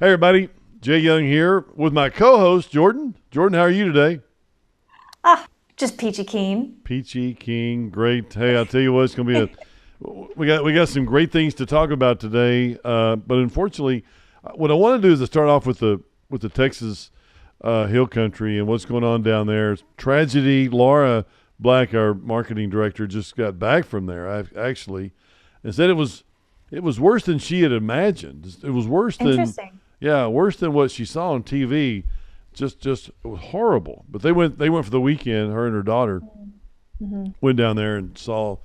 Hey, everybody. Jay Young here with my co-host, Jordan. Jordan, how are you today? Ah, just peachy keen. Peachy King, great. Hey, I'll tell you what, it's going to be we got some great things to talk about today. But unfortunately, what I want to do is to start off with the Texas Hill Country and what's going on down there. It's tragedy. Laura Black, our marketing director, just got back from there. Actually, and said it was worse than she had imagined. It was worse than Interesting. yeah, worse than what she saw on TV. Just it was horrible. But they went for the weekend. Her and her daughter Hmm. went down there and saw.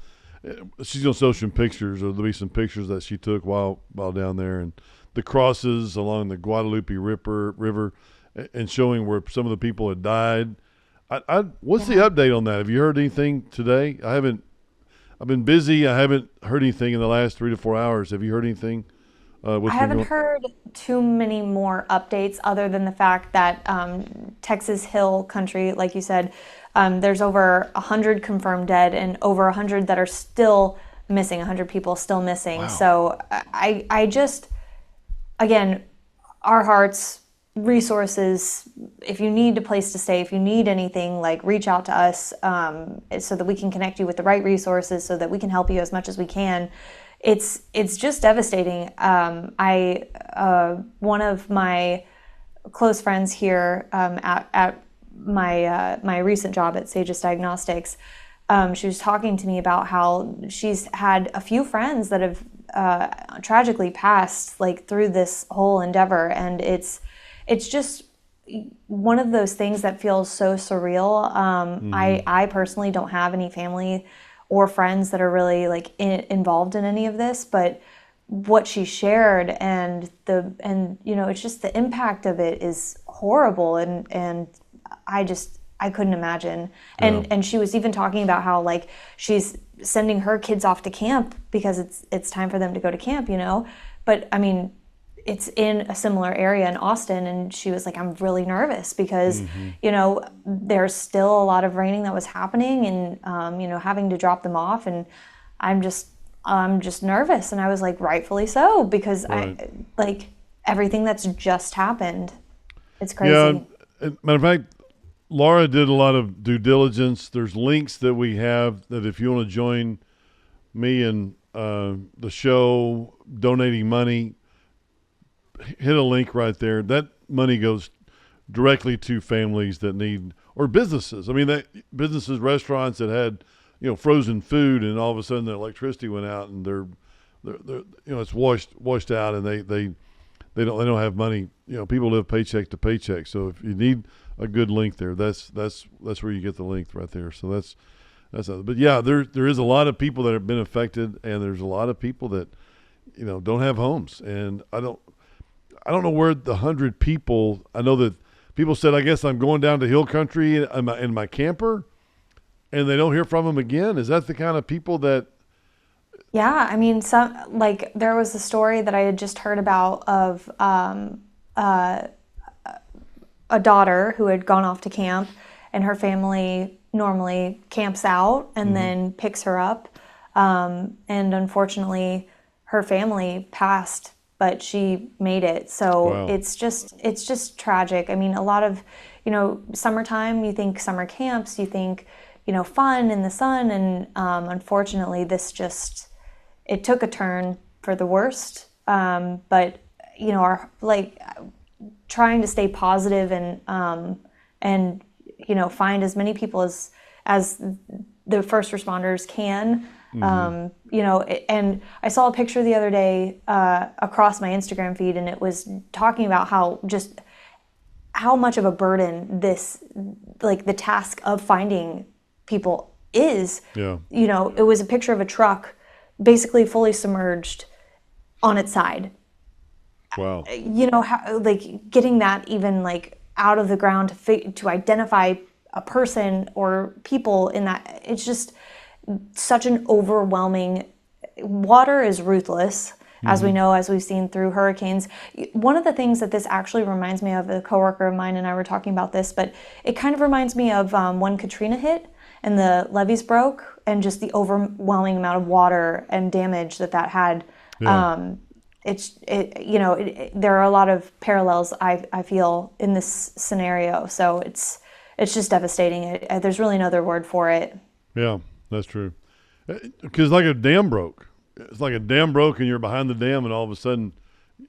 She's gonna show some pictures, or there'll be some pictures that she took while down there, and the crosses along the Guadalupe River, and showing where some of the people had died. What's the Yeah. update on that? Have you heard anything today? I haven't. I've been busy. I haven't heard anything in the last 3 to 4 hours. Have you heard anything? I What's been haven't going? heard too many more updates other than the fact that Texas Hill Country, like you said, there's over 100 confirmed dead and over 100 that are still missing, 100 people still missing. Wow. So I just, again, our hearts, resources, if you need a place to stay, if you need anything, like reach out to us so that we can connect you with the right resources so that we can help you as much as we can. It's just devastating. I One of my close friends here at my recent job at Sages Diagnostics, she was talking to me about how she's had a few friends that have tragically passed like through this whole endeavor, and it's just one of those things that feels so surreal. Mm-hmm. I personally don't have any family or friends that are really like involved in any of this, but what she shared and it's just the impact of it is horrible, and I couldn't imagine. Yeah. And she was even talking about how like she's sending her kids off to camp because it's time for them to go to camp, you know. But I mean, it's in a similar area in Austin, and she was like, I'm really nervous because, Mm-hmm. there's still a lot of raining that was happening, and having to drop them off, and I'm just I'm just nervous, and I was like, rightfully so, because I Right. like everything that's just happened. It's Yeah. crazy. Matter of fact, Laura did a lot of due diligence. There's links that we have that if you want to join me and the show donating money, hit a link right there. That money goes directly to families that need, or businesses. I mean, businesses, restaurants that had, frozen food, and all of a sudden the electricity went out, and they're it's washed out, and they don't have money. People live paycheck to paycheck. So if you need a good link there, that's where you get the link right there. So but yeah, there is a lot of people that have been affected, and there's a lot of people that don't have homes, and I don't know where the 100 people. I know that people said, I guess I'm going down to Hill Country in my camper, and they don't hear from them again. Is that the kind of people that? Yeah, I mean, some like there was a story that I had just heard about of a daughter who had gone off to camp, and her family normally camps out and Mm-hmm. then picks her up. And unfortunately, her family passed, but she made it. So Wow. it's just tragic. I mean, a lot of, summertime, you think summer camps, you think, fun in the sun, and unfortunately, this just it took a turn for the worst. But our like trying to stay positive and find as many people as the first responders can. Mm-hmm. And I saw a picture the other day across my Instagram feed, and it was talking about how much of a burden this, like the task of finding people is. Yeah. It was a picture of a truck basically fully submerged on its side. Wow. How like getting that even like out of the ground to identify a person or people in that, it's just such an overwhelming. Water is ruthless, as we Mm-hmm. know, as we've seen through hurricanes. One of the things that this actually reminds me of, a coworker of mine and I were talking about this, but it kind of reminds me of when Katrina hit and the levees broke, and just the overwhelming amount of water and damage that had. Yeah. there are a lot of parallels I feel in this scenario. So it's just devastating. There's really no other word for it. Yeah, that's true. Because like a dam broke. It's like a dam broke and you're behind the dam and all of a sudden,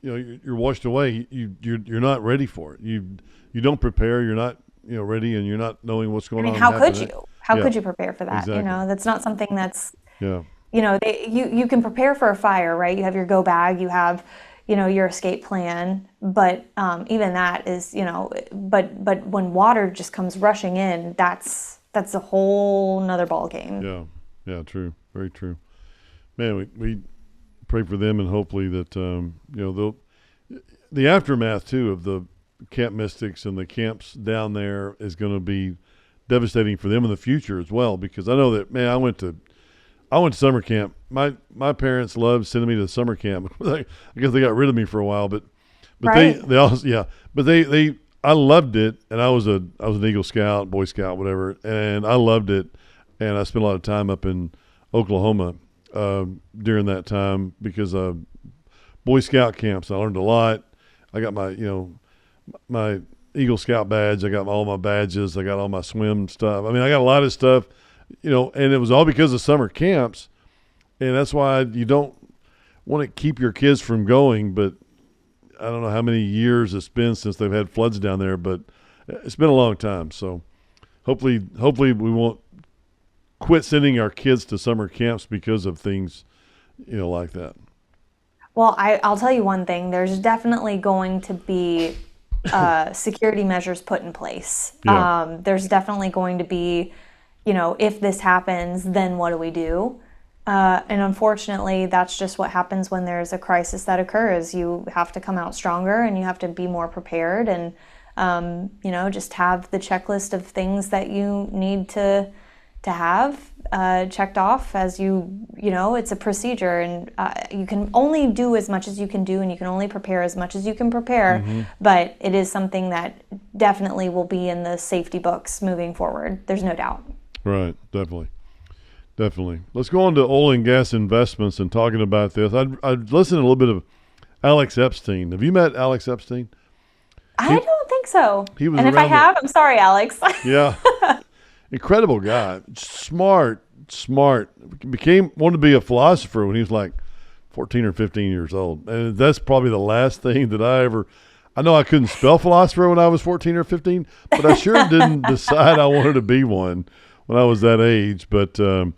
you're washed away. You're not ready for it. You don't prepare. You're not ready, and you're not knowing what's I going mean, on. how could happening. you? How Yeah, could you prepare for that? exactly. That's not something that's, Yeah, you can prepare for a fire, right? You have your go bag, you have, your escape plan, but even that is, but when water just comes rushing in, that's a whole nother ball game. yeah, yeah. True, very true. Man, we pray for them, and hopefully that they'll the aftermath too of the Camp Mystics and the camps down there is going to be devastating for them in the future as well. Because I know that, man, I went to summer camp. My parents loved sending me to summer camp. I guess they got rid of me for a while, but Right. they also, yeah, but they I loved it, and I was an Eagle Scout, Boy Scout, whatever, and I loved it, and I spent a lot of time up in Oklahoma during that time because Boy Scout camps. I learned a lot. I got my Eagle Scout badge. I got all my badges. I got all my swim stuff. I mean, I got a lot of stuff, and it was all because of summer camps. And that's why you don't want to keep your kids from going. But I don't know how many years it's been since they've had floods down there, but it's been a long time. So hopefully we won't quit sending our kids to summer camps because of things, like that. Well, I'll tell you one thing. There's definitely going to be security measures put in place. Yeah. There's definitely going to be, if this happens, then what do we do? And unfortunately, that's just what happens when there's a crisis that occurs. You have to come out stronger and you have to be more prepared and, just have the checklist of things that you need to have checked off as it's a procedure, and you can only do as much as you can do, and you can only prepare as much as you can prepare, but it is something that definitely will be in the safety books moving forward. There's no doubt. Right. Definitely. Let's go on to oil and gas investments and talking about this. I'd listened to a little bit of Alex Epstein. Have you met Alex Epstein? I don't think so. He was And if I around the- have, I'm sorry, Alex. Yeah. Incredible guy. Smart. Wanted to be a philosopher when he was like 14 or 15 years old. And that's probably the last thing that I know I couldn't spell philosopher when I was 14 or 15, but I sure didn't decide I wanted to be one when I was that age. But, and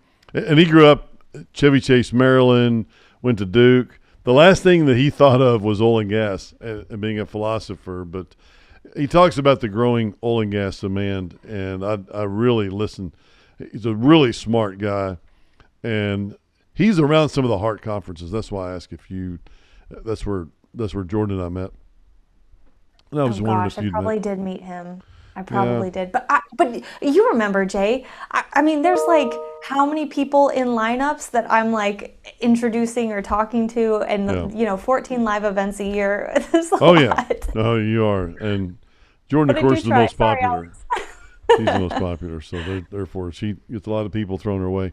he grew up Chevy Chase, Maryland, went to Duke. The last thing that he thought of was oil and gas and being a philosopher, but he talks about the growing oil and gas demand, and I really listen. He's a really smart guy, and he's around some of the heart conferences. That's why I asked if you. That's where Jordan and I met. And I was Oh wondering gosh, if I you'd probably met. did meet him. I probably did. But you remember, Jay? I mean, there's like how many people in lineups that I'm like introducing or talking to, and Yeah. 14 live events a year. There's a Oh lot. yeah. Oh, you are. And Jordan, What of did course, you is the try? most Sorry, popular. Alex. She's the most popular, so therefore she gets a lot of people thrown her way.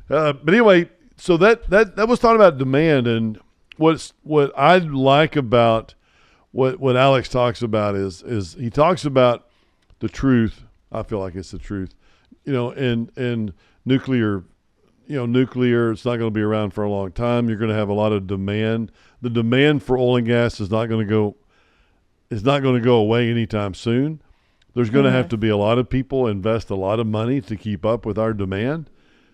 But anyway, so that was talking about demand, and what I like about what Alex talks about is he talks about the truth. I feel like it's the truth, and nuclear. Nuclear, it's not going to be around for a long time. You're going to have a lot of demand. The demand for oil and gas is not going to go away anytime soon. There's going to have to be a lot of people invest a lot of money to keep up with our demand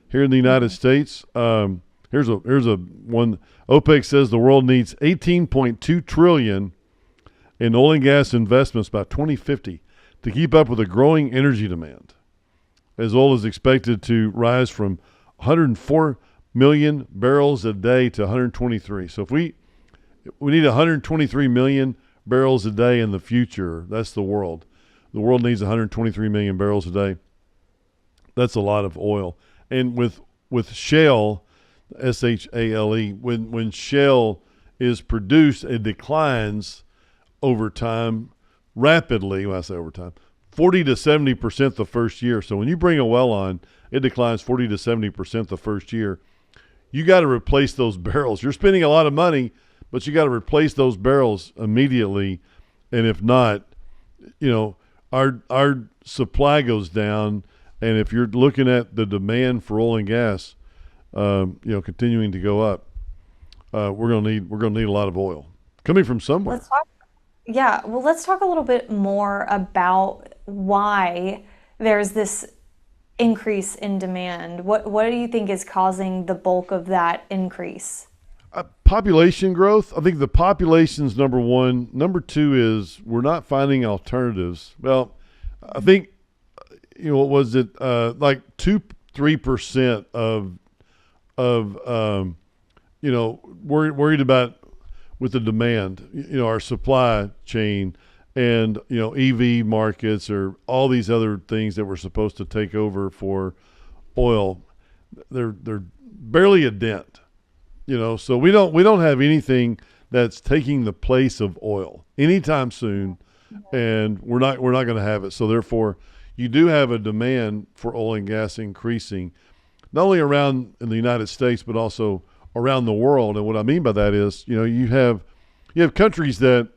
here in the United States. Here's a one. OPEC says the world needs 18.2 trillion in oil and gas investments by 2050 to keep up with a growing energy demand, as oil is expected to rise from 104 million barrels a day to 123. So if we need 123 million barrels a day in the future, that's the world. The world needs 123 million barrels a day. That's a lot of oil. And with shale, SHALE, when shale is produced, it declines over time rapidly. When I say over time, 40 to 70% the first year. So when you bring a well on, it declines 40 to 70% the first year. You got to replace those barrels. You're spending a lot of money, but you got to replace those barrels immediately, and if not, our supply goes down, and if you're looking at the demand for oil and gas, continuing to go up, we're gonna need a lot of oil coming from somewhere. Let's talk. Yeah, well, let's talk a little bit more about why there's this increase in demand. What do you think is causing the bulk of that increase? Population growth. I think the population's number one. Number two is we're not finding alternatives. Well, I think what was it like 2-3% of worried about with the demand, our supply chain and, EV markets or all these other things that were supposed to take over for oil. They're barely a dent, so we don't have anything that's taking the place of oil anytime soon, and we're not going to have it. So therefore, you do have a demand for oil and gas increasing, not only around in the United States but also around the world. And what I mean by that is, you have countries that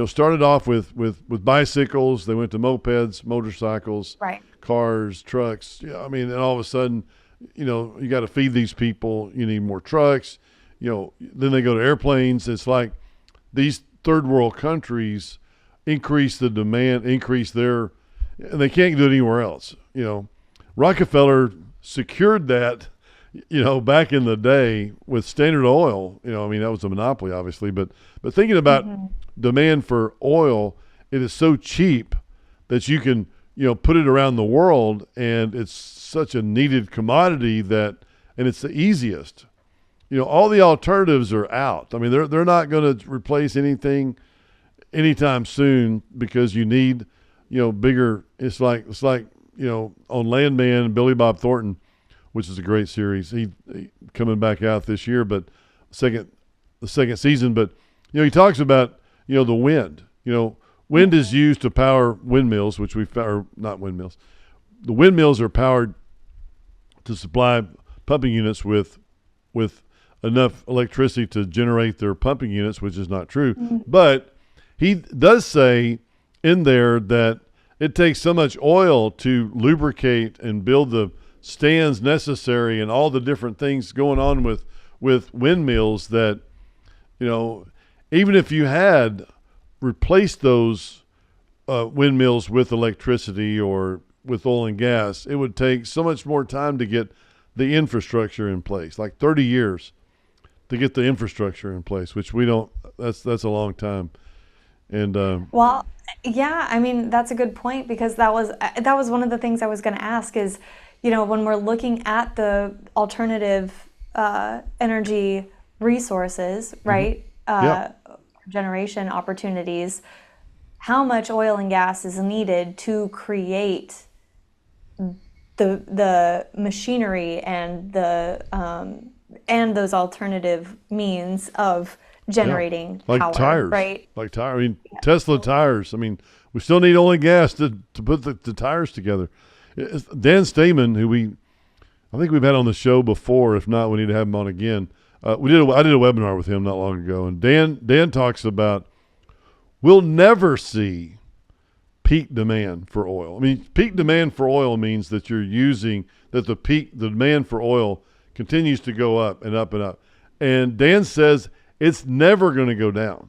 started off with bicycles. They went to mopeds, motorcycles, Right. cars, trucks. And all of a sudden, you got to feed these people. You need more trucks. Then they go to airplanes. It's like these third world countries increase the demand, increase their, and they can't do it anywhere else. Rockefeller secured that, back in the day with Standard Oil. That was a monopoly, obviously, but thinking about demand for oil, it is so cheap that you can, put it around the world, and it's such a needed commodity and it's the easiest. All the alternatives are out. They're not going to replace anything anytime soon because you need, bigger. It's like on Landman, Billy Bob Thornton, which is a great series. He coming back out this year, but the second season. But he talks about the wind. Wind is used to power windmills, which or not windmills. The windmills are powered to supply pumping units with enough electricity to generate their pumping units, which is not true. But he does say in there that it takes so much oil to lubricate and build the stands necessary and all the different things going on with windmills that, even if you had replaced those windmills with electricity or with oil and gas, it would take so much more time to get the infrastructure in place, like 30 years to get the infrastructure in place, which we don't, that's a long time. And Well, yeah, that's a good point because that was one of the things I was going to ask is, when we're looking at the alternative energy resources, right? Generation opportunities, how much oil and gas is needed to create the machinery and those alternative means of generating like power, tires, right? like tire. Tesla tires. We still need oil and gas to put the tires together. Dan Stamen, who I think we've had on the show before. If not, we need to have him on again. I did a webinar with him not long ago, and Dan talks about we'll never see peak demand for oil. Peak demand for oil means that the demand for oil continues to go up and up and up. And Dan says it's never going to go down.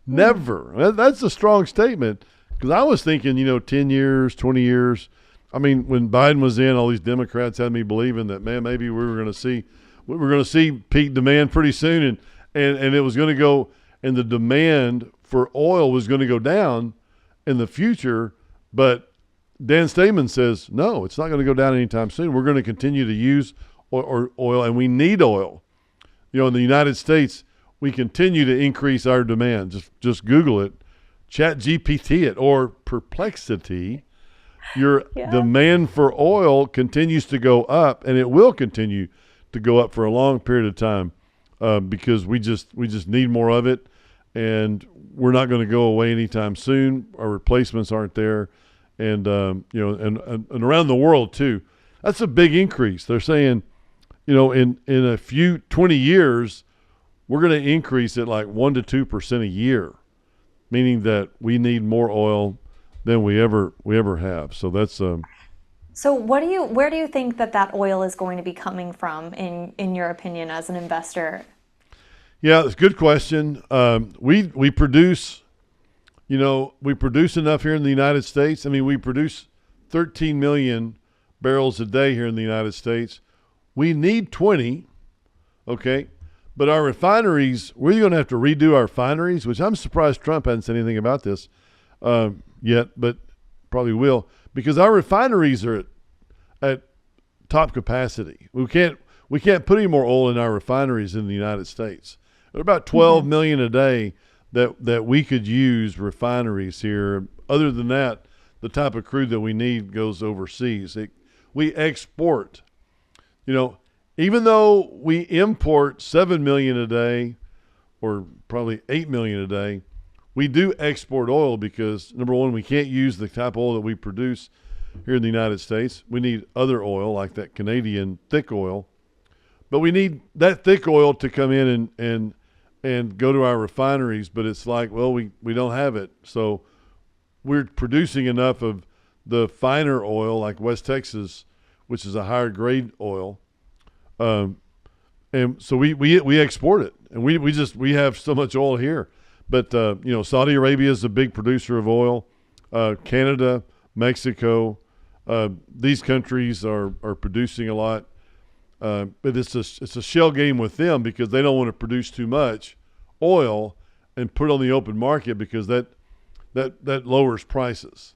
Never. That's a strong statement because I was thinking, 10 years, 20 years. When Biden was in, all these Democrats had me believing that, man, maybe we were going to see peak demand pretty soon, and it was going to go, and the demand for oil was going to go down in the future. But Dan Stamen says, no, it's not going to go down anytime soon. We're going to continue to use oil, and we need oil. In the United States, we continue to increase our demand. Just Google it, Chat GPT it, or Perplexity. Your demand for oil continues to go up, and it will continue to go up for a long period of time because we just need more of it, and we're not going to go away anytime soon. Our replacements aren't there, and and around the world too. That's a big increase. They're saying, in a few 20 years, we're going to increase it like 1 to 2% a year, meaning that we need more oil than we ever have. So that's So where do you think that oil is going to be coming from in your opinion as an investor? yeah, it's a good question. We produce, we produce enough here in the United States. I mean, we produce 13 million barrels a day here in the United States. We need 20, okay? But our refineries, we're going to have to redo our refineries, which I'm surprised Trump hasn't said anything about this yet, but probably will, because our refineries are at top capacity. We can't put any more oil in our refineries in the United States. There are about 12 million a day that we could use refineries here. Other than that, the type of crude that we need goes overseas. We export. Even though we import 7 million a day, or probably 8 million a day, we do export oil because, number one, we can't use the type of oil that we produce here in the United States. We need other oil like that Canadian thick oil. But we need that thick oil to come in and go to our refineries. But it's like, well, we don't have it. So we're producing enough of the finer oil like West Texas, which is a higher grade oil. And so we export it, and we have so much oil here. But Saudi Arabia is a big producer of oil. Canada, Mexico, these countries are producing a lot. But it's a shell game with them because they don't want to produce too much oil and put it on the open market because that lowers prices.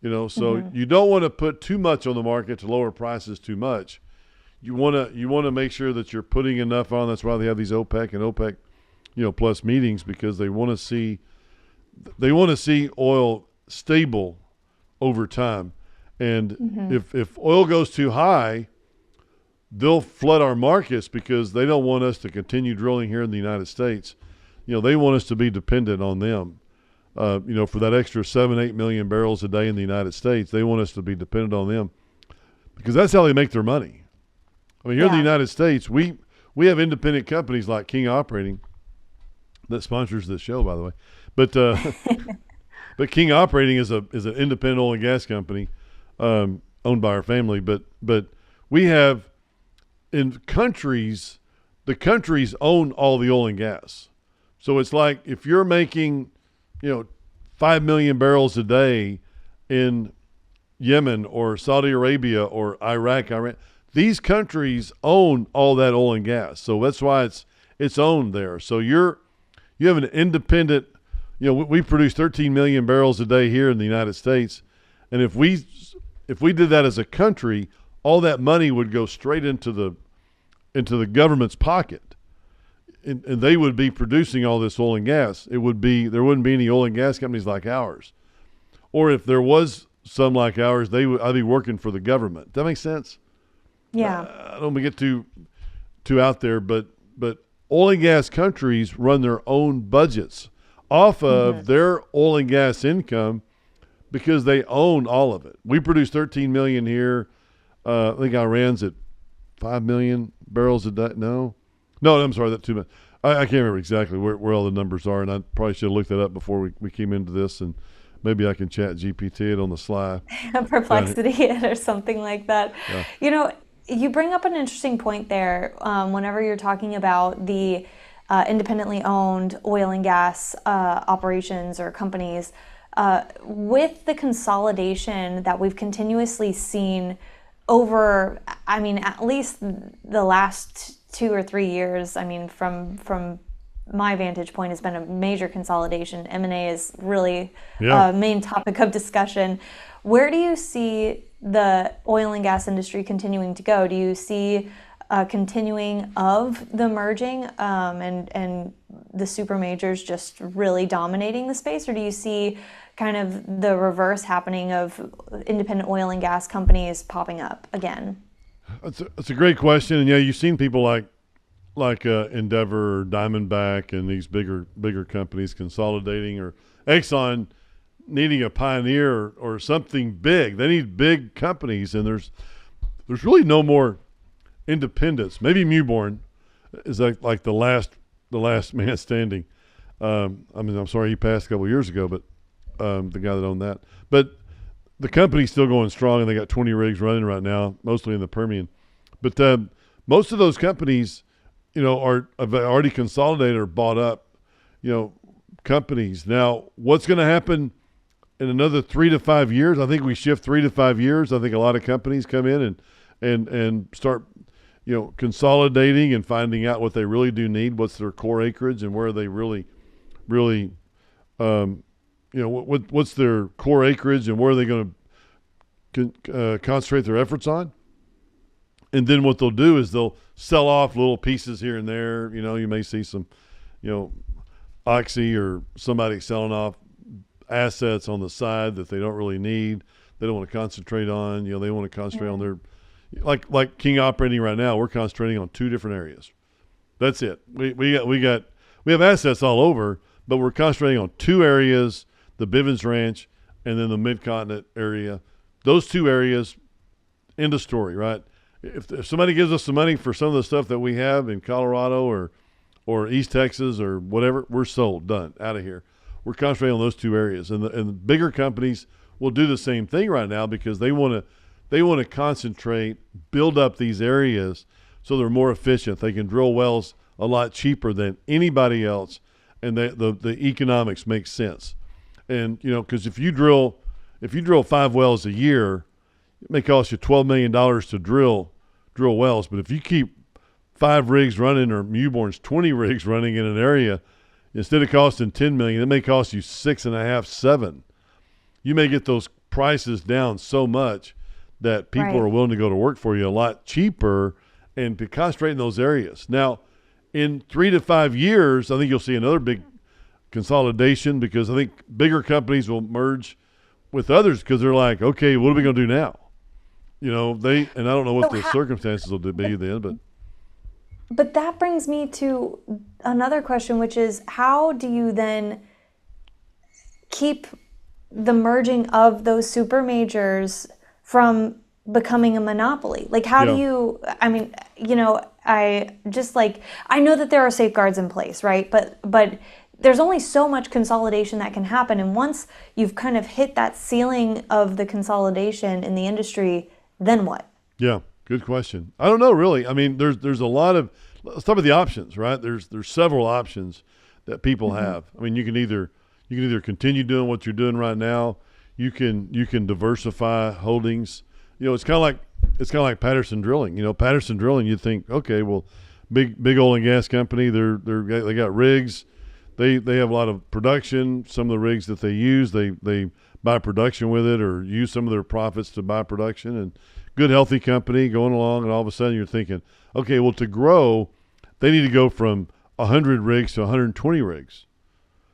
So you don't want to put too much on the market to lower prices too much. You want to make sure that you're putting enough on. That's why they have these OPEC and OPEC, plus meetings, because they want to see oil stable over time. And if oil goes too high, they'll flood our markets because they don't want us to continue drilling here in the United States. They want us to be dependent on them. For that extra 7-8 million barrels a day in the United States, they want us to be dependent on them because that's how they make their money. I mean, here in the United States, we have independent companies like King Operating that sponsors this show, by the way. But but King Operating is an independent oil and gas company owned by our family. But we have in countries, the countries own all the oil and gas. So it's like if you're making 5 million barrels a day in Yemen or Saudi Arabia or Iraq, Iran. These countries own all that oil and gas, so that's why it's owned there. So you have an independent. We produce 13 million barrels a day here in the United States, and if we did that as a country, all that money would go straight into the government's pocket, and they would be producing all this oil and gas. There wouldn't be any oil and gas companies like ours, or if there was some like ours, I'd be working for the government. Does that make sense? Yeah. I don't want to get too out there, but oil and gas countries run their own budgets off of their oil and gas income because they own all of it. We produce 13 million here. I think Iran's at 5 million barrels a day. No, I'm sorry, that's too much. I can't remember exactly where all the numbers are, and I probably should have looked that up before we came into this, and maybe I can chat GPT it on the sly. Perplexity it or something like that. Yeah. You bring up an interesting point there whenever you're talking about the independently owned oil and gas operations or companies. With the consolidation that we've continuously seen over, at least the last 2 or 3 years, from my vantage point, has been a major consolidation. M&A is really a main topic of discussion. Where do you see the oil and gas industry continuing to go? Do you see continuing of the merging and the super majors just really dominating the space, or do you see kind of the reverse happening of independent oil and gas companies popping up again? That's a great question, and you've seen people like Endeavor or Diamondback and these bigger companies consolidating, or Exxon needing a pioneer or something big. They need big companies, and there's really no more independence. Maybe Mewbourne is like the last the last man standing. I mean, I'm sorry he passed a couple of years ago, but the guy that owned that. But the company's still going strong, and they got 20 rigs running right now, mostly in the Permian. But most of those companies, have already consolidated or bought up, companies. Now, what's going to happen in another 3 to 5 years? I think we shift 3 to 5 years. I think a lot of companies come in and start, consolidating and finding out what they really do need, what's their core acreage, and where they really, what's their core acreage and where are they going to concentrate their efforts on. And then what they'll do is they'll sell off little pieces here and there. You may see some, Oxy or somebody selling off assets on the side that they don't really need. They don't want to concentrate on. They want to concentrate on their, like King operating right now. We're concentrating on 2 different areas. That's it. We have assets all over, but we're concentrating on 2 areas: the Bivens Ranch and then the Mid-Continent area. Those 2 areas. End of story, right? If somebody gives us some money for some of the stuff that we have in Colorado or East Texas or whatever, we're sold, done, out of here. We're concentrating on those 2 areas, and the bigger companies will do the same thing right now because they want to concentrate, build up these areas so they're more efficient. They can drill wells a lot cheaper than anybody else, and the economics make sense. And because if you drill 5 wells a year, it may cost you $12 million to drill wells, but if you keep 5 rigs running, or Mewborn's 20 rigs running in an area, instead of costing $10 million, it may cost you $6.5, $7 million. You may get those prices down so much that people are willing to go to work for you a lot cheaper and to concentrate in those areas. Now, in 3 to 5 years, I think you'll see another big consolidation because I think bigger companies will merge with others because they're like, okay, what are we going to do now? And I don't know what the circumstances will be then, But that brings me to another question, which is how do you then keep the merging of those super majors from becoming a monopoly? Like, how do you, I mean, I know that there are safeguards in place, right? But there's only so much consolidation that can happen. And once you've kind of hit that ceiling of the consolidation in the industry, then what? Yeah, good question. I don't know, really. I mean, there's a lot of, let's talk about the options, right? There's several options that people have. I mean, you can either continue doing what you're doing right now. You can diversify holdings. It's kind of like Patterson Drilling. Patterson Drilling, you'd think, okay, well, big oil and gas company. They got rigs. They have a lot of production. Some of the rigs that they use, they buy production with it or use some of their profits to buy production. And good, healthy company going along, and all of a sudden you're thinking, okay, well, to grow, they need to go from 100 rigs to 120 rigs.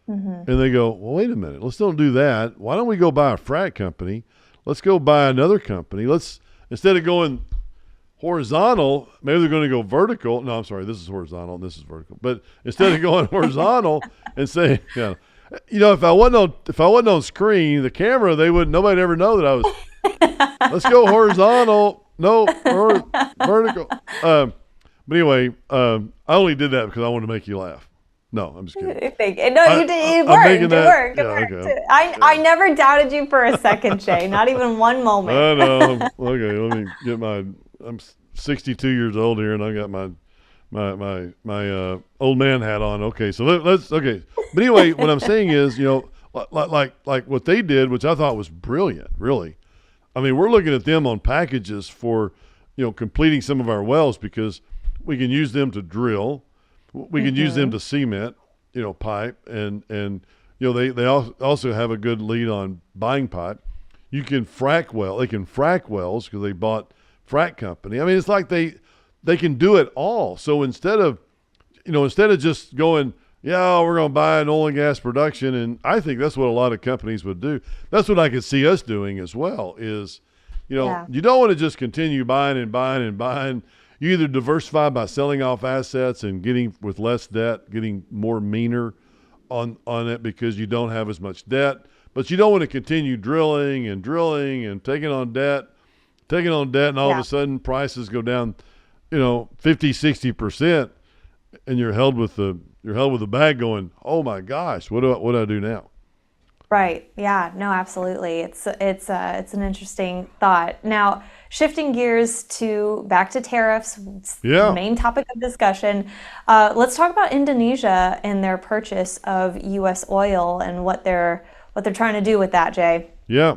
Mm-hmm. And they go, well, wait a minute, let's don't do that. Why don't we go buy a frac company? Let's go buy another company. Instead of going horizontal, maybe they're going to go vertical. No, I'm sorry, this is horizontal and this is vertical. But instead of going horizontal and saying, if I wasn't on screen, the camera, nobody'd ever know that I was. Let's go horizontal. No, vertical. But anyway, I only did that because I wanted to make you laugh. No, I'm just kidding. No, you did. It worked. Okay. I never doubted you for a second, Shay. Not even one moment. I know. Okay, let me get I'm 62 years old here, and I got my old man hat on. Okay, so let's. Okay, but anyway, what I'm saying is, like what they did, which I thought was brilliant, really. I mean, we're looking at them on packages for, completing some of our wells because we can use them to drill. We can use them to cement, pipe, and they also have a good lead on buying pipe. You can frack well. They can frack wells because they bought frack company. I mean, it's like they can do it all. So instead of just going, we're going to buy an oil and gas production, and I think that's what a lot of companies would do. That's what I could see us doing as well. Is you don't want to just continue buying and buying and buying. You either diversify by selling off assets and getting with less debt, getting more meaner on it because you don't have as much debt, but you don't want to continue drilling and taking on debt, and all of a sudden prices go down, 50, 60%, and you're held with the you're held with a bag going, oh my gosh, what do I do now? Right. Yeah. No, absolutely. It's an interesting thought. Now, shifting gears to back to tariffs, it's the Yeah, main topic of discussion. Let's talk about Indonesia and their purchase of U.S. oil and what they're trying to do with that, Jay. yeah.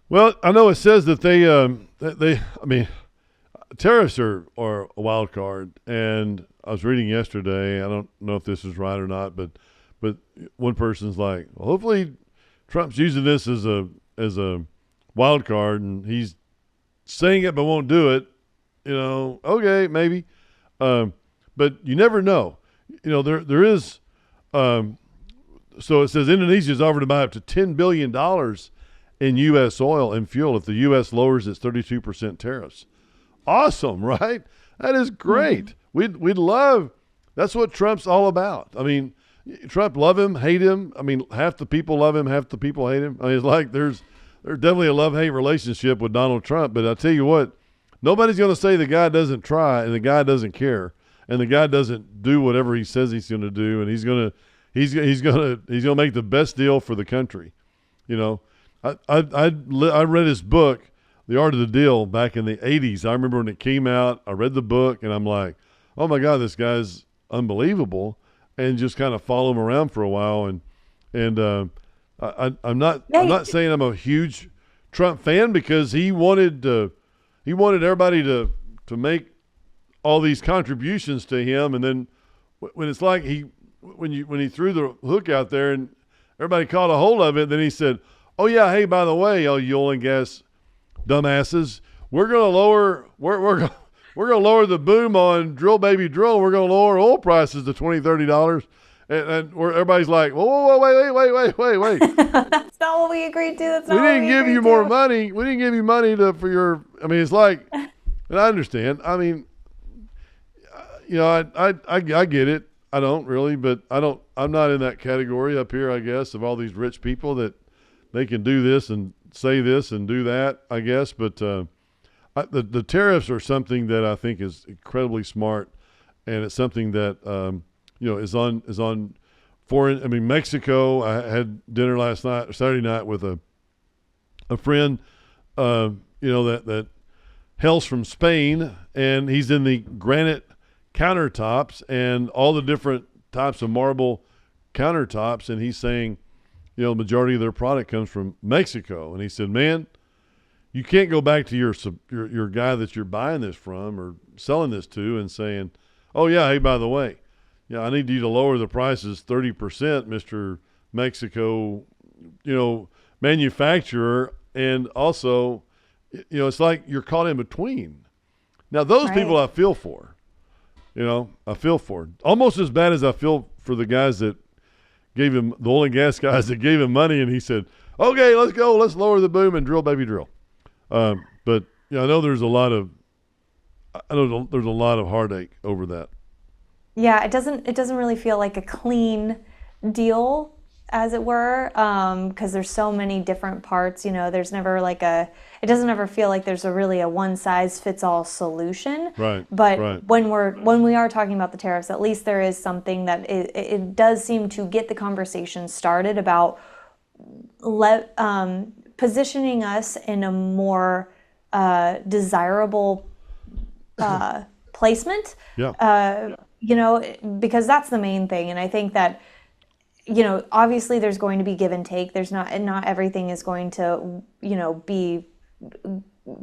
Well, I know it says that I mean, tariffs are a wild card, and I was reading yesterday. I don't know if this is right or not, but one person's like, well, hopefully Trump's using this as a wild card, and he's saying it but won't do it. Okay, maybe, um, but you never know. There is. Um, so it says Indonesia is offered to buy up to $10 billion in U.S. oil and fuel if the U.S. lowers its 32% tariffs. Awesome, right? That is great. We'd love. That's what Trump's all about. I mean, Trump, love him, hate him. I mean, half the people love him, half the people hate him. I mean, it's like there's definitely a love-hate relationship with Donald Trump. But I tell you what, nobody's going to say the guy doesn't try and the guy doesn't care and the guy doesn't do whatever he says he's going to do, and he's gonna make the best deal for the country. You know, I read his book, The Art of the Deal, back in the '80s. I remember when it came out. I read the book, and I'm like, oh my God, this guy's unbelievable, and just kind of follow him around for a while. I'm not saying I'm a huge Trump fan because he wanted everybody to make all these contributions to him, and then when it's like when he threw the hook out there and everybody caught a hold of it, then he said, "Oh yeah, hey, by the way, all you oil and gas dumbasses, we're gonna lower we're gonna lower the boom on drill baby drill. We're gonna lower oil prices to $20-$30." And where everybody's like, whoa, wait. That's not what we agreed to. That's We not what didn't we give agreed you more to. money. We didn't give you money for your. I mean, it's like, and I understand. I mean, I get it. I don't really, but I'm not in that category up here, I guess, of all these rich people that they can do this and say this and do that, I guess. But the tariffs are something that I think is incredibly smart, and it's something that is on foreign. I mean, Mexico. I had dinner last night, Saturday night, with a friend, that hails from Spain, and he's in the granite countertops and all the different types of marble countertops, and he's saying, the majority of their product comes from Mexico, and he said, man, you can't go back to your guy that you're buying this from or selling this to and saying, oh yeah, hey, by the way, I need you to lower the prices 30%, Mr. Mexico, manufacturer, and also, it's like you're caught in between. Now those people Right. I feel for. I feel for almost as bad as I feel for the guys that gave him, the oil and gas guys that gave him money, and he said, okay, let's go, let's lower the boom and drill baby drill. But I know there's a lot of heartache over that. Yeah, it doesn't really feel like a clean deal, as it were, because there's so many different parts. There's never it doesn't ever feel like there's a one size fits all solution. Right. But Right. when we are talking about the tariffs, at least there is something that it does seem to get the conversation started about positioning us in a more desirable placement. Yeah. Because that's the main thing. And I think that, obviously there's going to be give and take. There's not everything is going to, be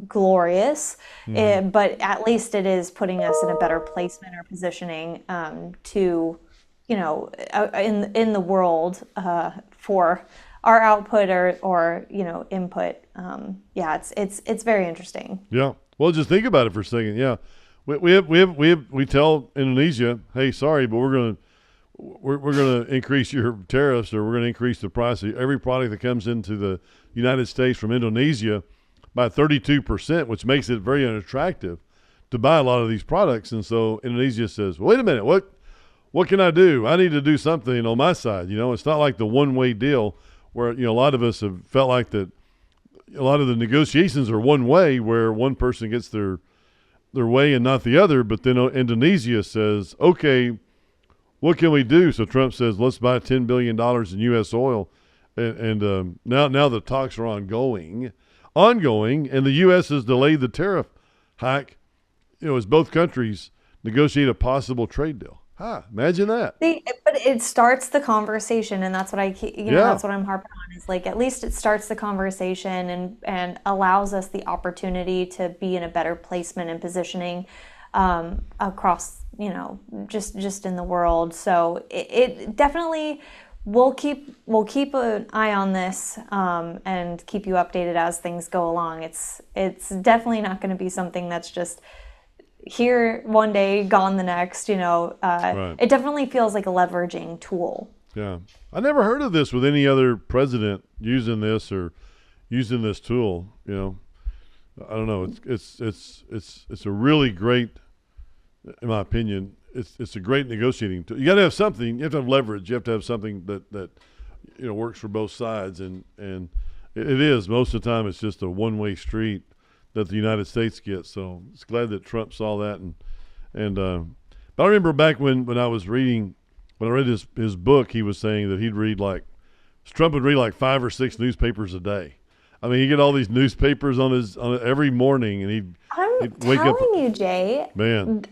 glorious. But at least it is putting us in a better placement or positioning to, in the world for our output or input. It's very interesting. Yeah. Well, just think about it for a second. Yeah. We tell Indonesia, hey, sorry, but we're gonna increase your tariffs, or we're gonna increase the price of every product that comes into the United States from Indonesia by 32%, which makes it very unattractive to buy a lot of these products. And so Indonesia says, wait a minute, what can I do? I need to do something on my side. It's not like the one-way deal where a lot of us have felt like that. A lot of the negotiations are one way, where one person gets their way and not the other. But then Indonesia says, okay, what can we do? So Trump says, let's buy $10 billion in U.S. oil. And now the talks are ongoing, and the U.S. has delayed the tariff hike, as both countries negotiate a possible trade deal. Imagine that. But it starts the conversation, and that's what Yeah, that's what I'm harping on is like at least it starts the conversation and allows us the opportunity to be in a better placement and positioning across, just in the world. So it definitely we'll keep an eye on this and keep you updated as things go along. It's definitely not going to be something that's just here one day, gone the next. right. It definitely feels like a leveraging tool. Yeah, I never heard of this with any other president using this or using this tool. I don't know. It's a really great, in my opinion. It's a great negotiating tool. You got to have something. You have to have leverage. You have to have something that works for both sides, and it is most of the time. It's just a one-way street that the United States gets. So it's glad that Trump saw that, and but I remember back when I was reading, when I read his book, he was saying that Trump would read like 5 or 6 newspapers a day. I mean, he'd get all these newspapers on every morning, and I'm he'd wake up. telling you, Jay, Man,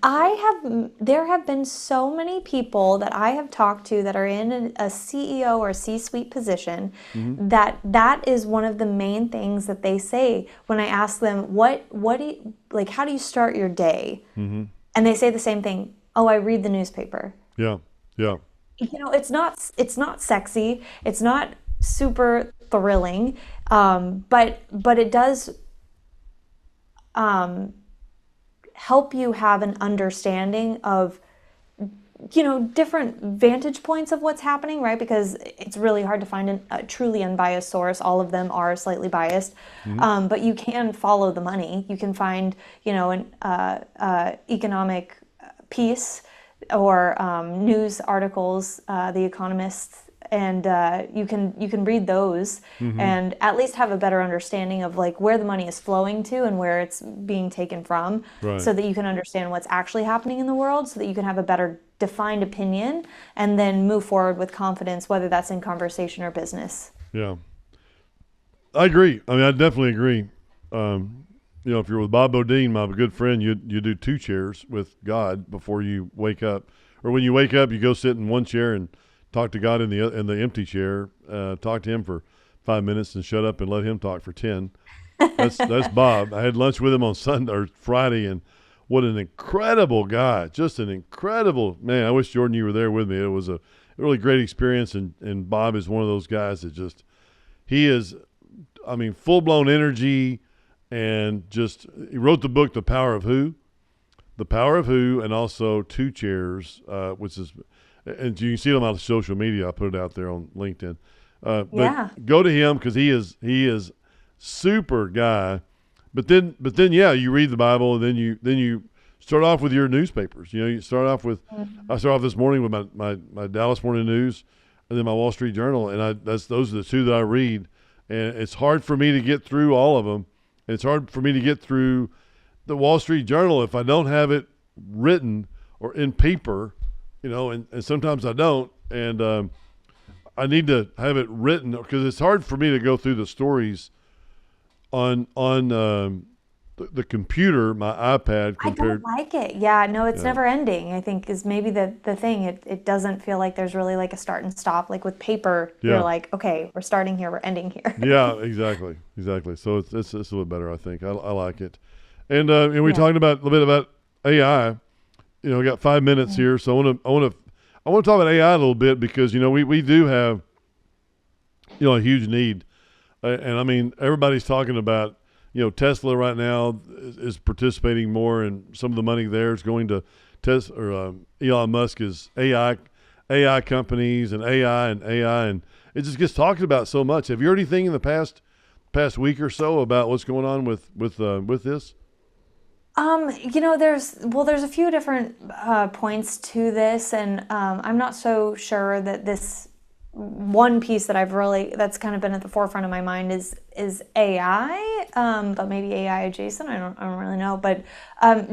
there have been so many people that I have talked to that are in a CEO or C-suite position that is one of the main things that they say when I ask them, what do you, like, how do you start your day? And they say the same thing. Oh, I read the newspaper. yeah, yeah, It's not sexy. It's not super thrilling. But it does help you have an understanding of different vantage points of what's happening, right? Because it's really hard to find a truly unbiased source. All of them are slightly biased, but you can follow the money. You can find an economic piece or news articles, The Economist, and you can read those and at least have a better understanding of like where the money is flowing to and where it's being taken from, right. so that you can understand what's actually happening in the world, so that you can have a better defined opinion and then move forward with confidence, whether that's in conversation or business. Yeah, I agree. I mean, I definitely agree. If you're with Bob Bodine, my good friend, you do 2 chairs with God before you wake up, or when you wake up, you go sit in one chair and talk to God in the empty chair. Talk to him for 5 minutes and shut up and let him talk for 10. That's Bob. I had lunch with him on Sunday or Friday, and what an incredible guy! Just an incredible man. I wish Jordan you were there with me. It was a really great experience, and Bob is one of those guys that he is, I mean, full blown energy, and he wrote the book The Power of Who, and also 2 Chairs, which is. And you can see them on social media. I put it out there on LinkedIn. But go to him because he is super guy. But then, yeah, you read the Bible, and then you start off with your newspapers. You start off with. I start off this morning with my Dallas Morning News, and then my Wall Street Journal, and those are the 2 that I read. And it's hard for me to get through all of them. And it's hard for me to get through the Wall Street Journal if I don't have it written or in paper. And sometimes I don't, and I need to have it written because it's hard for me to go through the stories on the computer, my iPad. I don't like it. Yeah, no, it's never ending, I think, is maybe the thing. It doesn't feel like there's really like a start and stop. Like with paper, you're like, okay, we're starting here, we're ending here. Yeah, exactly. So it's a little better, I think. I like it. And we talked about a little bit about AI. We got 5 minutes here, so I want to talk about AI a little bit because we do have a huge need, and I mean everybody's talking about Tesla right now is participating more, and some of the money there is going to Tesla or Elon Musk is AI companies and AI, and it just gets talked about so much. Have you heard anything in the past week or so about what's going on with this? There's a few different points to this, and I'm not so sure that this one piece that that's kind of been at the forefront of my mind is AI, but maybe AI adjacent. I don't really know, but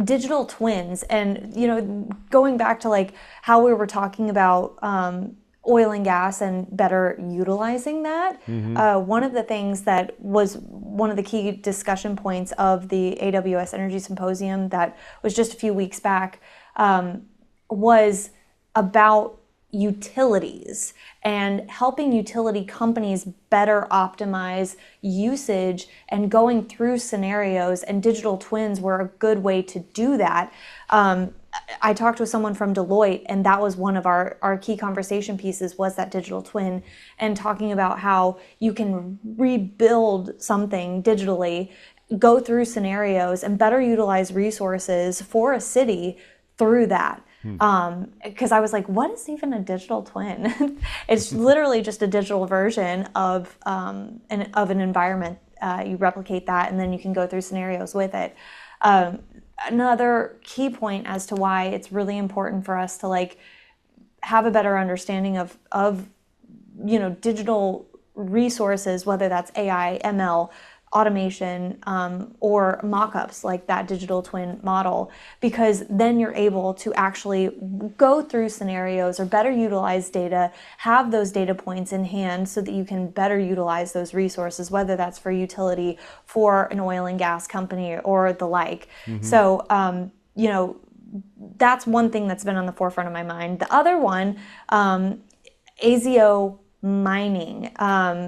digital twins, and going back to like how we were talking about oil and gas and better utilizing that. One of the things that was one of the key discussion points of the AWS Energy Symposium that was just a few weeks back was about utilities and helping utility companies better optimize usage and going through scenarios, and digital twins were a good way to do that. I talked with someone from Deloitte, and that was one of our key conversation pieces, was that digital twin, and talking about how you can rebuild something digitally, go through scenarios, and better utilize resources for a city through that. Because I was like, what is even a digital twin? It's literally just a digital version of an environment. You replicate that, and then you can go through scenarios with it. Another key point as to why it's really important for us to like have a better understanding of digital resources, whether that's AI, ML, automation, or mock-ups like that digital twin model, because then you're able to actually go through scenarios or better utilize data, have those data points in hand so that you can better utilize those resources, whether that's for utility, for an oil and gas company, or the like. So, that's one thing that's been on the forefront of my mind. The other one, ASIO mining.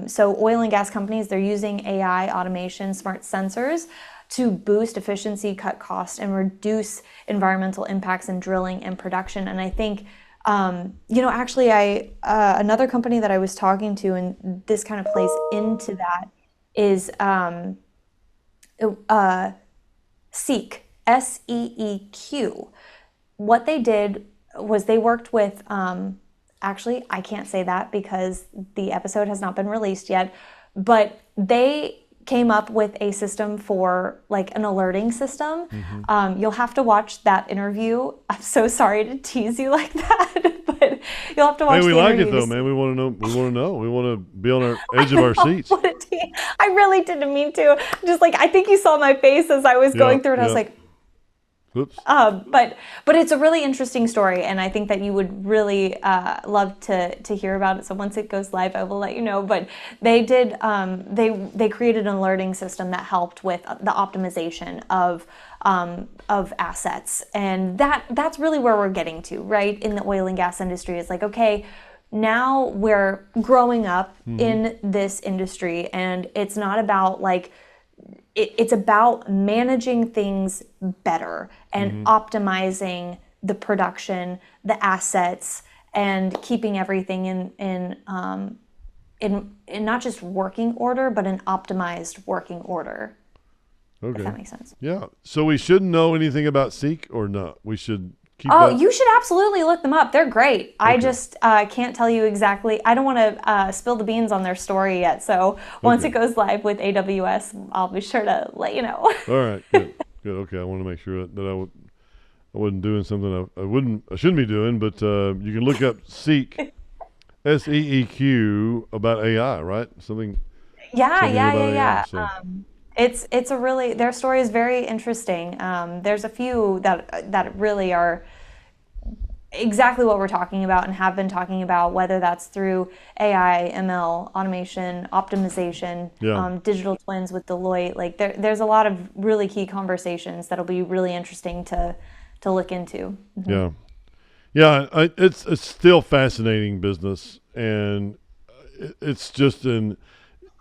So oil and gas companies, they're using AI, automation, smart sensors to boost efficiency, cut costs, and reduce environmental impacts in drilling and production. And I think, actually, another company that I was talking to, and this kind of plays into that, is Seek, SEEQ. What they did was they worked with, actually, I can't say that because the episode has not been released yet, but they came up with a system for like an alerting system. You'll have to watch that interview. I'm so sorry to tease you like that, but you'll have to watch the interview. We like it though, man. We want to know. We want to be on our edge of our seats. I really didn't mean to. Just like, I think you saw my face as I was going through it. I was like, oops. But it's a really interesting story, and I think that you would really love to hear about it. So once it goes live, I will let you know. But they did they created an alerting system that helped with the optimization of assets, and that's really where we're getting to, right? In the oil and gas industry, it's like, okay, now we're growing up in this industry, and it's not about like. It's about managing things better and optimizing the production, the assets, and keeping everything in not just working order, but an optimized working order. Okay. If that makes sense. Yeah. So we shouldn't know anything about Seek or not? We should keep that? You should absolutely look them up. They're great. Okay. I just can't tell you exactly. I don't want to spill the beans on their story yet. So once it goes live with AWS, I'll be sure to let you know. All right. Good. Good. Okay. I want to make sure that I wasn't doing something I shouldn't be doing, but you can look up Seek, SEEQ, about AI, right? Something. Yeah. AI, so. It's a really, their story is very interesting. There's a few that really are exactly what we're talking about and have been talking about, whether that's through AI, ML, automation, optimization, digital twins with Deloitte. Like there's a lot of really key conversations that'll be really interesting to look into. Yeah. Yeah, it's still fascinating business, and it's just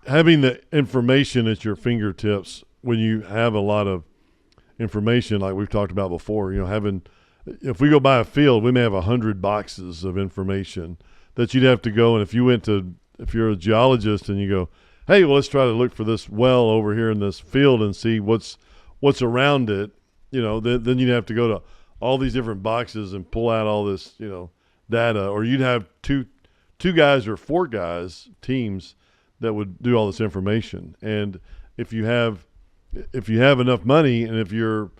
having the information at your fingertips when you have a lot of information, like we've talked about before. If we go by a field, we may have 100 boxes of information that you'd have to go. And if you're a geologist and you go, hey, well, let's try to look for this well over here in this field and see what's around it, then you'd have to go to all these different boxes and pull out all this, data. Or you'd have two guys or four guys, teams, that would do all this information. And if you have enough money and if you're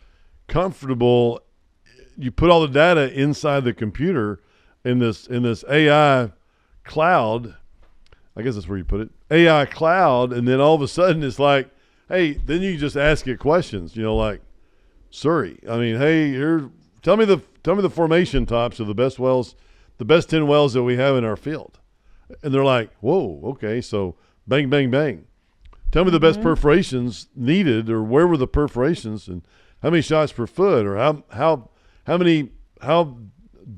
comfortable, you put all the data inside the computer in this AI cloud, I guess that's where you put it, AI cloud, and then all of a sudden it's like, hey, then you just ask it questions, like Siri. I mean, hey, here, tell me the formation tops of the best wells, the best 10 wells that we have in our field. And they're like, whoa, okay, so bang, bang, bang. Tell me the best perforations needed, or where were the perforations, and how many shots per foot, or how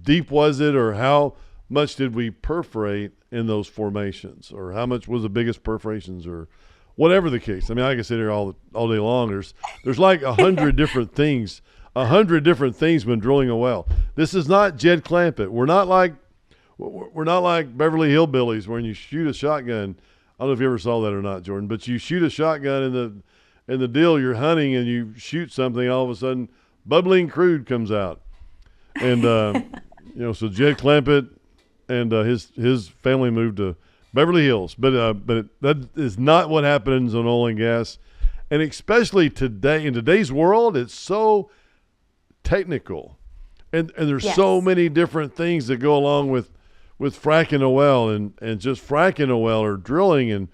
deep was it, or how much did we perforate in those formations, or how much was the biggest perforations, or whatever the case. I mean, I can sit here all day long. There's like 100 different things, 100 different things when drilling a well. This is not Jed Clampett. We're not like Beverly Hillbillies when you shoot a shotgun. I don't know if you ever saw that or not, Jordan, but you shoot a shotgun in the deal you're hunting, and you shoot something, all of a sudden bubbling crude comes out. And so Jed Clampett and his family moved to Beverly Hills, but that is not what happens on oil and gas, and especially today, in today's world, it's so technical, and there's so many different things that go along with fracking a well, and just fracking a well, or drilling and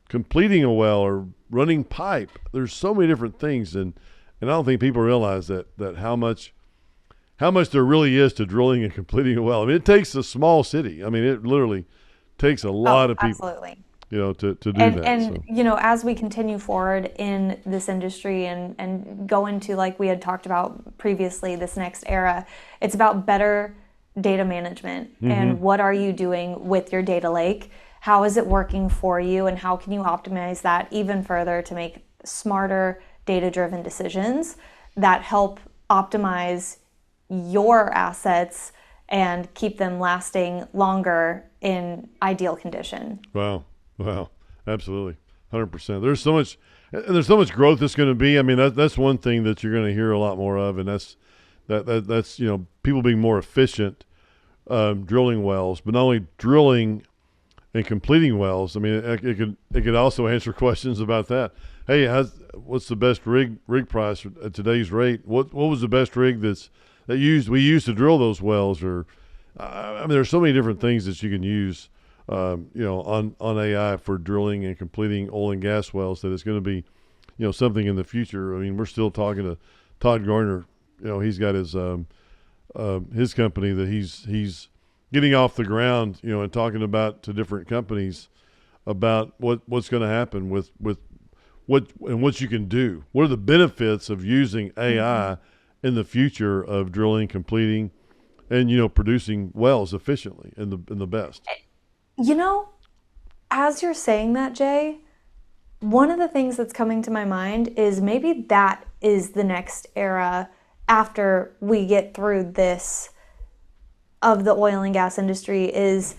completing a well, or running pipe. There's so many different things, and I don't think people realize that how much there really is to drilling and completing a well. I mean, it takes a small city. I mean, it literally takes a lot of people, absolutely, to do that. And as we continue forward in this industry and go into, like we had talked about previously, this next era, it's about better data management. And what are you doing with your data lake? How is it working for you, and how can you optimize that even further to make smarter data-driven decisions that help optimize your assets and keep them lasting longer in ideal condition? Wow, absolutely, 100%. There's so much growth that's going to be. I mean, that's one thing that you're going to hear a lot more of, and that's people being more efficient drilling wells, but not only drilling and completing wells. I mean, it could also answer questions about that. Hey, what's the best rig price at today's rate? What was the best rig we used to drill those wells? Or I mean, there's so many different things that you can use, on AI for drilling and completing oil and gas wells, that it's going to be, something in the future. I mean, we're still talking to Todd Garner. He's got his company that he's getting off the ground, and talking about to different companies about what's going to happen with what you can do. What are the benefits of using AI in the future of drilling, completing, and producing wells efficiently and the best. As you're saying that, Jay, one of the things that's coming to my mind is maybe that is the next era after we get through this of the oil and gas industry, is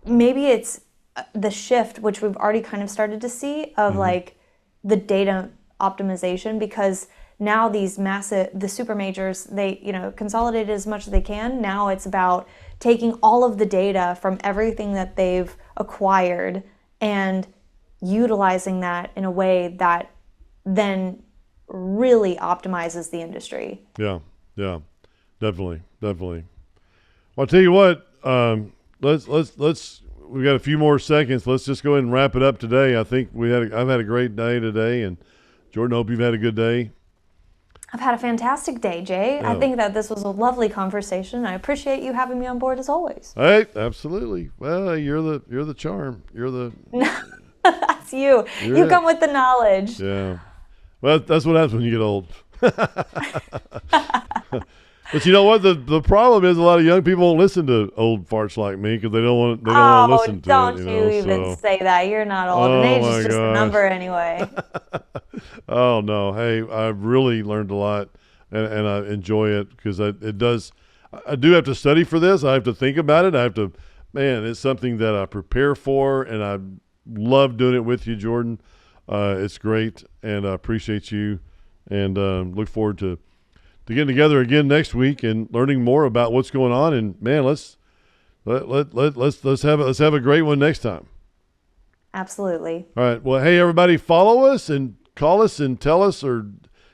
maybe it's the shift, which we've already kind of started to see, of like the data optimization, because now the super majors, they consolidate as much as they can. Now it's about taking all of the data from everything that they've acquired and utilizing that in a way that then really optimizes the industry. Yeah, definitely. Well, I'll tell you what, let's we've got a few more seconds. Let's just go ahead and wrap it up today. I think I've had a great day today, and Jordan, I hope you've had a good day. I've had a fantastic day, Jay. I think that this was a lovely conversation. I appreciate you having me on board as always. Hey, absolutely. Well, you're the charm. You're the That's you. You come with the knowledge. Yeah. Well, that's what happens when you get old. But you know what? The problem is a lot of young people don't listen to old farts like me because they don't want to listen to it. Don't you even say that. You're not old. And age is just a number anyway. Oh, no. Hey, I've really learned a lot, and I enjoy it because it does. I do have to study for this. I have to think about it. It's something that I prepare for, and I love doing it with you, Jordan. It's great, and I appreciate you, and look forward to getting together again next week and learning more about what's going on. And man, let's have a great one next time. Absolutely. All right. Well, hey everybody, follow us and call us and tell us, or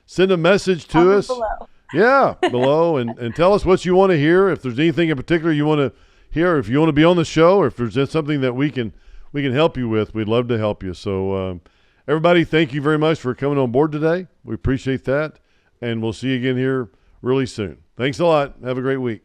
send a message to us. Below. Yeah, below, and tell us what you want to hear. If there's anything in particular you want to hear, if you want to be on the show, or if there's something that we can we can help you with, we'd love to help you. So everybody, thank you very much for coming on board today. We appreciate that, and we'll see you again here really soon. Thanks a lot. Have a great week.